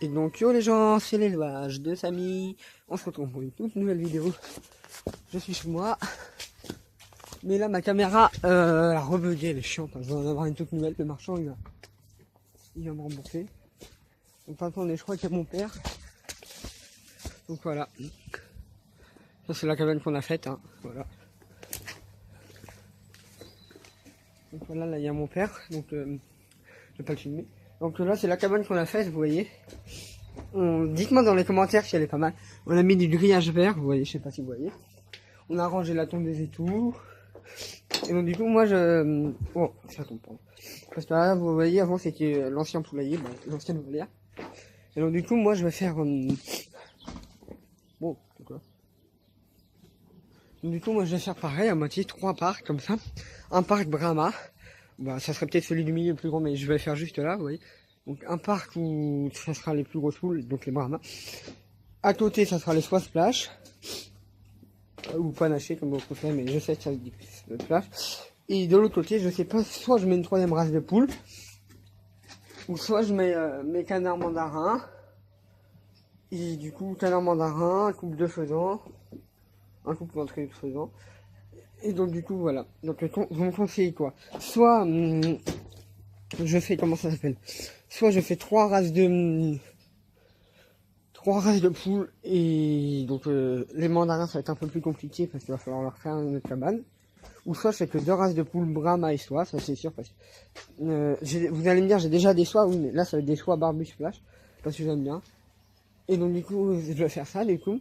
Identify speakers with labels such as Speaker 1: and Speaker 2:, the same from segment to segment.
Speaker 1: Et donc yo les gens, c'est l'élevage de Samy. On se retrouve pour une toute nouvelle vidéo. Je suis chez moi. Mais là ma caméra elle a rebugué, elle est chiante. Je vais en avoir une toute nouvelle. Le marchand il va me rembourser. Donc attendez, je crois qu'il y a mon père. Donc voilà. Ça c'est la cabane qu'on a faite, hein. Voilà. Donc voilà, là il y a mon père. Donc je vais pas le filmer. Donc là c'est la cabane qu'on a faite, vous voyez. Dites-moi dans les commentaires si elle est pas mal. On a mis du grillage vert, vous voyez, je sais pas si vous voyez. On a rangé la tondeuse et tout. Et donc du coup moi oh, ça tombe pas. Parce que là vous voyez avant c'était l'ancien poulailler, l'ancienne volière. Et donc du coup moi je vais faire bon, c'est quoi. Donc du coup moi je vais faire pareil à moitié 3 parcs comme ça. Un parc Brahma. Ça serait peut-être celui du milieu le plus grand, mais je vais le faire juste là, vous voyez. Donc un parc où ça sera les plus grosses poules, donc les Brahma. À côté ça sera les soie splash. Ou panaché comme vous préférez, mais je sais que ça dit splash. Et de l'autre côté, je sais pas, soit je mets une troisième race de poules, ou soit je mets mes canards mandarins. Et du coup, canard mandarin, un couple de faisans, un couple d'entrée de faisans. Et donc du coup voilà. Donc vous me conseillez quoi? Soit je fais, comment ça s'appelle? Soit je fais trois races de poules, et donc les mandarins ça va être un peu plus compliqué parce qu'il va falloir leur faire une autre cabane. Ou soit je fais que 2 races de poules Brahma et soie, ça c'est sûr, parce que vous allez me dire j'ai déjà des soies, oui mais là ça va être des soies Barbus Splash, parce que j'aime bien. Et donc du coup je vais faire ça, du coup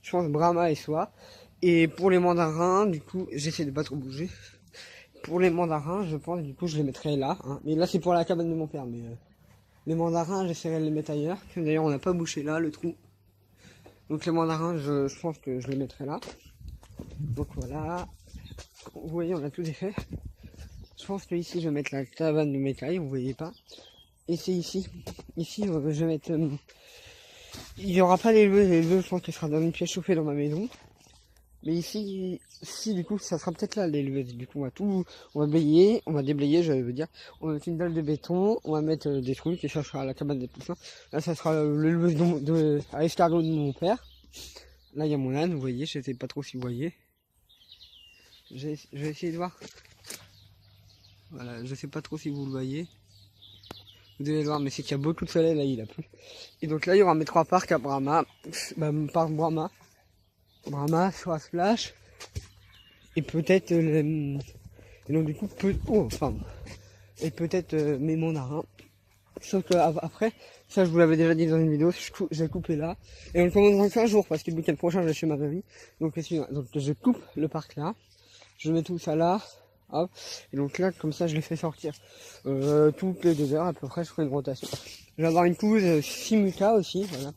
Speaker 1: je pense Brahma et soie. Et pour les mandarins, du coup j'essaie de pas trop bouger. Pour les mandarins je pense du coup je les mettrai là, hein. Mais là c'est pour la cabane de mon père, mais les mandarins j'essaierai de les mettre ailleurs. D'ailleurs on n'a pas bouché là le trou. Donc les mandarins je pense que je les mettrai là. Donc voilà. Vous voyez on a tout fait. Je pense que ici je vais mettre la cabane de mécaille, vous voyez pas. Et c'est ici. Ici je vais mettre... il n'y aura pas l'éleveuse, je pense qu'elle sera dans une pièce chauffée dans ma maison. Mais ici, du coup ça sera peut-être là l'éleveuse. Du coup on va balayer, on va déblayer, je veux dire. On va mettre une dalle de béton, on va mettre des trucs et ça sera la cabane des poussins. Là ça sera l'éleveuse à escargot de mon père. Là il y a mon âne, vous voyez, je sais pas trop si vous voyez. Je vais essayer de voir. Voilà, je sais pas trop si vous le voyez. Vous devez le voir, mais c'est qu'il y a beaucoup de soleil, là il a plu. Et donc là il y aura mes 3 parcs à Brahma. Parc Brahma, soit Splash. Et peut-être et donc du coup et peut-être mes mandarins. Sauf que après, ça je vous l'avais déjà dit dans une vidéo, j'ai coupé là. Et on le commence dans 15 jours parce que le week-end prochain je vais chez ma famille. Donc je coupe le parc là. Je mets tout ça là. Hop. Et donc là comme ça je les fais sortir toutes les 2 heures à peu près, je ferai une rotation. Je vais avoir une couveuse Simuca aussi, voilà.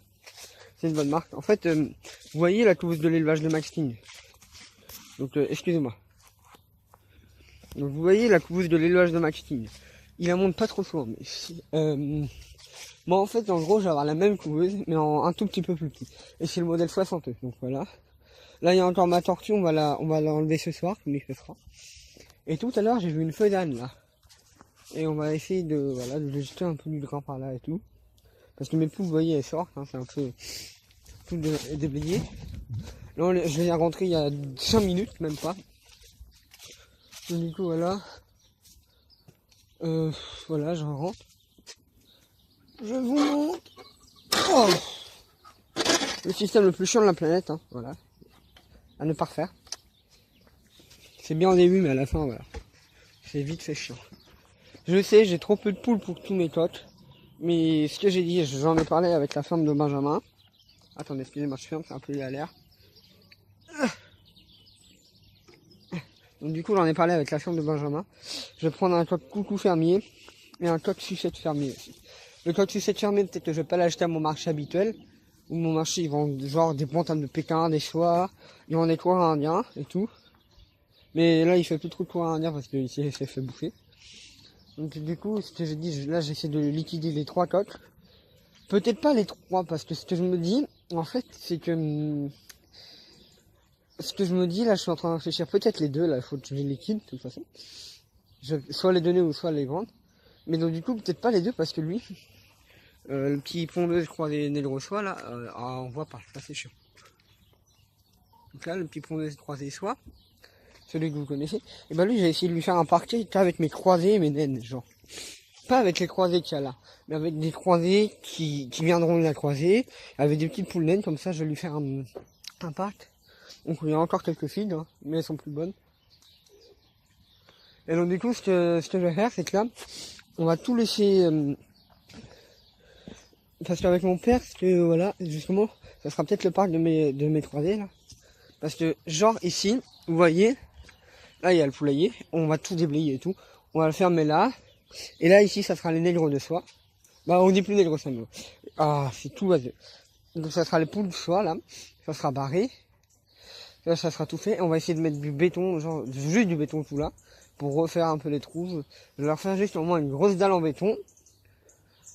Speaker 1: C'est une bonne marque. En fait, vous voyez la couveuse de l'élevage de Max King. Donc excusez-moi. Donc vous voyez la couveuse de l'élevage de Max King. Il la monte pas trop souvent, mais moi en fait en gros je vais avoir la même couveuse mais en un tout petit peu plus petit. Et c'est le modèle 60. Donc voilà. Là il y a encore ma tortue, on va l'enlever ce soir, comme il fait froid. Et tout à l'heure j'ai vu une feuille d'âne là. Et on va essayer de jeter un peu du grain par là et tout. Parce que mes poules, vous voyez, elles sortent, hein, c'est un peu tout déblayé. Là je viens rentrer il y a 5 minutes, même pas. Et du coup voilà. Voilà, je rentre. Je vous montre. Oh, le système le plus chiant de la planète, hein, voilà. À ne pas refaire. C'est bien au début, mais à la fin, voilà. C'est vite fait chiant. Je sais, j'ai trop peu de poules pour tous mes coques. Mais ce que j'ai dit, j'en ai parlé avec la femme de Benjamin. Attendez, excusez-moi, je ferme, c'est un peu à l'air. Donc du coup, j'en ai parlé avec la femme de Benjamin. Je vais prendre un coq coucou fermier et un coq sucette fermier aussi. Le coq sucette fermier, peut-être que je vais pas l'acheter à mon marché habituel. Où mon marché, ils vendent genre des montagnes de Pékin, des soies, ils vendent des courants indiens et tout. Mais là, il fait plus trop de courants indiens parce que ici, il s'est fait bouffer. Donc du coup, ce que j'ai dit, là, j'essaie de liquider les 3 coques. Peut-être pas les 3, parce que ce que je me dis, en fait, c'est que... ce que je me dis, là, je suis en train de réfléchir, peut-être les 2, là, il faut que je les liquide, de toute façon. Soit les donner ou soit les vendre. Mais donc du coup, peut-être pas les 2, parce que lui, Le petit pondeuse croisé négro soie là, on voit pas, ça c'est chiant. Donc là, le petit pondeuse croisé soie, celui que vous connaissez, et ben lui j'ai essayé de lui faire un parquet qu'avec mes croisés et mes naines, genre. Pas avec les croisés qu'il y a là, mais avec des croisés qui viendront de la croisée, avec des petites poules naines, comme ça je vais lui faire un parc. Donc il y a encore quelques figues, hein, mais elles sont plus bonnes. Et donc du coup ce que je vais faire, c'est que là, on va tout laisser... parce qu'avec mon père, parce que voilà, justement, ça sera peut-être le parc de mes croisés là. Parce que genre ici, vous voyez, là il y a le poulailler, on va tout déblayer et tout. On va le fermer là. Et là ici ça sera les nègres de soie. Bah on dit plus nègres de soie, mais... Ah c'est tout vaseux. Donc ça sera les poules de soie là. Ça sera barré. Là ça sera tout fait. Et on va essayer de mettre du béton, genre juste du béton tout là. Pour refaire un peu les trous. Je vais leur faire juste au moins une grosse dalle en béton.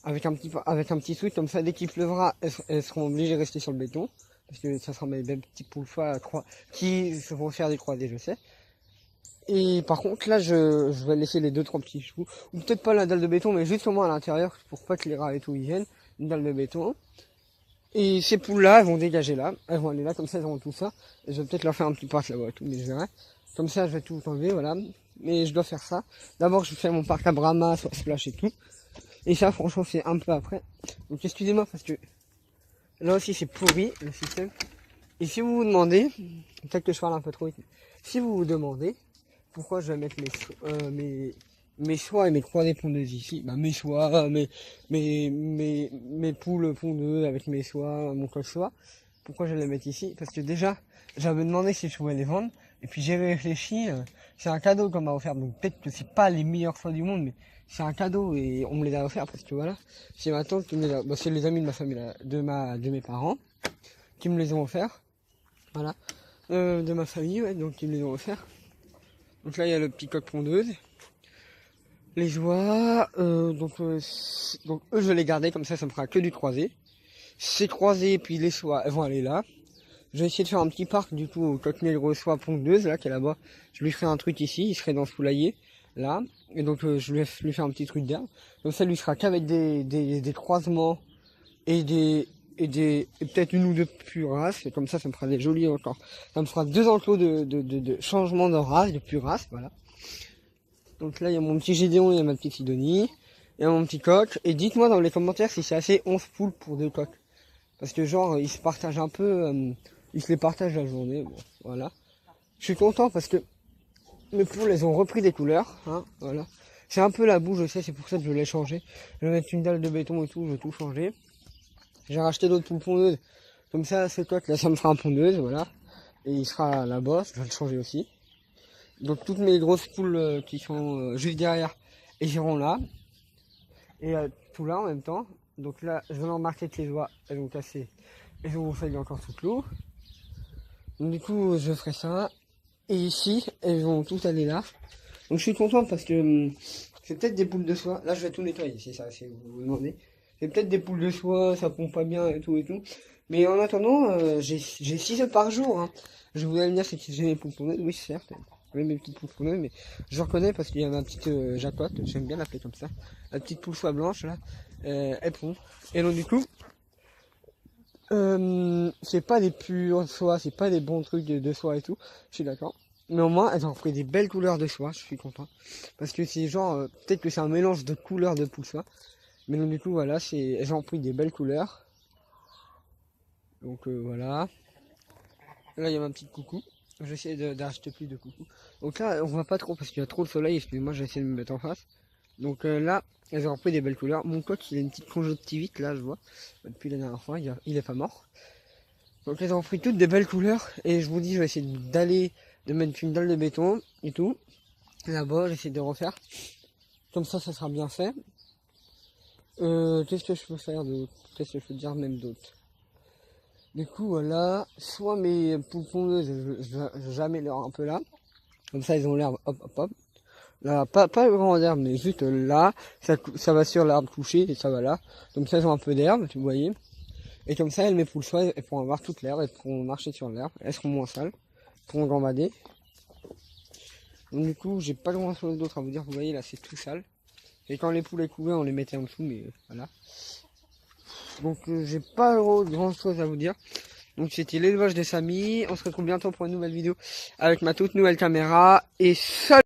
Speaker 1: Avec un petit switch comme ça, dès qu'il pleuvra, elles seront obligées de rester sur le béton. Parce que ça sera mes belles petites poules foie qui vont faire des croisés, je sais. Et par contre, là, je vais laisser les 2-3 petits choux. Ou peut-être pas la dalle de béton, mais juste au moins à l'intérieur, pour pas que les rats et tout y viennent. Une dalle de béton. Et ces poules-là, elles vont dégager là. Elles vont aller là, comme ça, elles auront tout ça. Et je vais peut-être leur faire un petit parc là-bas et tout, mais je verrai. Comme ça, je vais tout enlever, voilà. Mais je dois faire ça. D'abord, je fais mon parc à Brahma, soit splash et tout. Et ça, franchement, c'est un peu après. Donc, excusez-moi, parce que là aussi, c'est pourri, le système. Et si vous vous demandez, peut-être que je parle un peu trop vite, mais si vous vous demandez pourquoi je vais mettre mes soies et mes croisés pondeuses ici, bah mes soies, mes poules pondeuses avec mes soies, mon coq soie, pourquoi je vais les mettre ici? Parce que déjà, j'avais demandé si je pouvais les vendre, et puis j'ai réfléchi, c'est un cadeau qu'on m'a offert, donc peut-être que c'est pas les meilleures soies du monde, mais c'est un cadeau et on me les a offert parce que voilà, c'est ma tante qui me les a, bah, c'est les amis de ma famille, de mes parents, qui me les ont offerts, voilà, de ma famille, ouais, donc ils me les ont offerts. Donc là il y a le petit coq pondeuse, les oies, donc eux je les gardais comme ça me fera que du croisé. Ces croisés puis les soies elles vont aller là. Je vais essayer de faire un petit parc du coup au coq négro soie pondeuse là qui est là-bas. Je lui ferai un truc ici, il serait dans ce poulailler là. Et donc je vais lui faire un petit truc d'herbe. Donc ça lui sera qu'avec des croisements et peut-être une ou deux purasses. Et comme ça me fera des jolis encore. Ça me fera 2 enclos de changement de race, de purasses, voilà. Donc là il y a mon petit Gédéon, il y a ma petite Sidonie, il y a mon petit coq. Et dites-moi dans les commentaires si c'est assez 11 poules pour 2 coqs. Parce que genre ils se partagent un peu, ils se les partagent la journée, bon, voilà. Je suis content parce que mes poules elles ont repris des couleurs, hein, voilà. C'est un peu la boue, je sais, c'est pour ça que je l'ai changé. Je vais mettre une dalle de béton et tout, je vais tout changer. J'ai racheté d'autres poules pondeuses. Comme ça, ce coq là, ça me fera un pondeuse, voilà. Et il sera là-bas, je vais le changer aussi. Donc toutes mes grosses poules qui sont juste derrière, elles iront là. Et tout là en même temps. Donc là, je vais leur marquer que les oies, elles vont casser. Elles vont faire encore tout clos. Donc du coup, je ferai ça. Et ici, elles vont toutes aller là. Donc je suis content parce que c'est peut-être des poules de soie. Là, je vais tout nettoyer, c'est ça, si vous vous demandez. C'est peut-être des poules de soie, ça pompe pas bien et tout et tout. Mais en attendant, j'ai 6 œufs par jour. Hein. Je voulais me dire c'est que j'ai mes poules pondeuses. Oui, certes. Oui, mes petites poules pondeuses, mais je reconnais parce qu'il y a ma petite jacotte, j'aime bien l'appeler comme ça. La petite poule soie blanche là, elle pond. Et donc du coup, c'est pas des pures soie, c'est pas des bons trucs de soie et tout, je suis d'accord. Mais au moins, elles ont pris des belles couleurs de soie, je suis content. Parce que c'est genre, peut-être que c'est un mélange de couleurs de poule soie. Mais donc du coup, voilà, elles ont pris des belles couleurs. Donc voilà. Là, il y a ma petite coucou. J'essaie d'acheter plus de coucou. Donc là, on voit pas trop parce qu'il y a trop de soleil. Excusez-moi, j'essaie de me mettre en face. Donc là, elles ont pris des belles couleurs. Mon coq, il a une petite conjonctivite, là, je vois. Depuis la dernière fois, il est pas mort. Donc elles ont pris toutes des belles couleurs. Et je vous dis, je vais essayer de mettre une dalle de béton et tout. Là-bas, j'essaie de refaire. Comme ça sera bien fait. Qu'est-ce que je peux faire d'autre? Qu'est-ce que je peux dire même d'autre? Du coup, voilà. Soit mes poules pondeuses, j'améliore un peu là. Comme ça, ils ont l'herbe, hop, hop, hop. Là, pas le grand herbe, mais juste là. Ça va sur l'arbre couché et ça va là. Comme ça, ils ont un peu d'herbe, vous voyez. Et comme ça, mes poules soient, elles pourront avoir toute l'herbe, elles pourront marcher sur l'herbe. Elles seront moins sales. Elles pourront gambader. Donc du coup, j'ai pas grand chose d'autre à vous dire. Vous voyez, là, c'est tout sale. Et quand les poules écouvaient, on les mettait en dessous, mais voilà. Donc j'ai pas grand chose à vous dire. Donc c'était l'élevage des Samis. On se retrouve bientôt pour une nouvelle vidéo avec ma toute nouvelle caméra. Et salut!